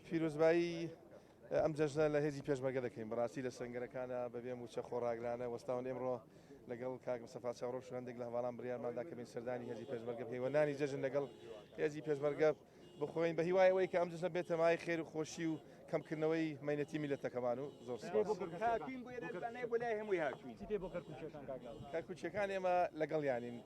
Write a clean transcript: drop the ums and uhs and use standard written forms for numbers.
پیرۆزبایی ئەم جەژنە لە هێزی پێشمەرگە دەکەین بەڕاستی لە سنگەرەکانە بەبێ موچە خۆڕاگرانە وەستاون ئێمڕۆ لەگەڵ کاک مستەفا چاوڕۆژ هەندێک لە هەواڵان بڕیارماندا کە بین سەردانی هێزی پێشمەرگە پەیوەندانی جەژن لەگەڵ هێزی پێشمەرگە بخۆین بە هیوایەوەی کە ئەم جەژنە بێتە مای خێر و خۆشی و کەمکردنەوەی مەینەتی میلەتەکەمان و زۆر کاک کوچیەکان ئێمە لەگەڵ یانین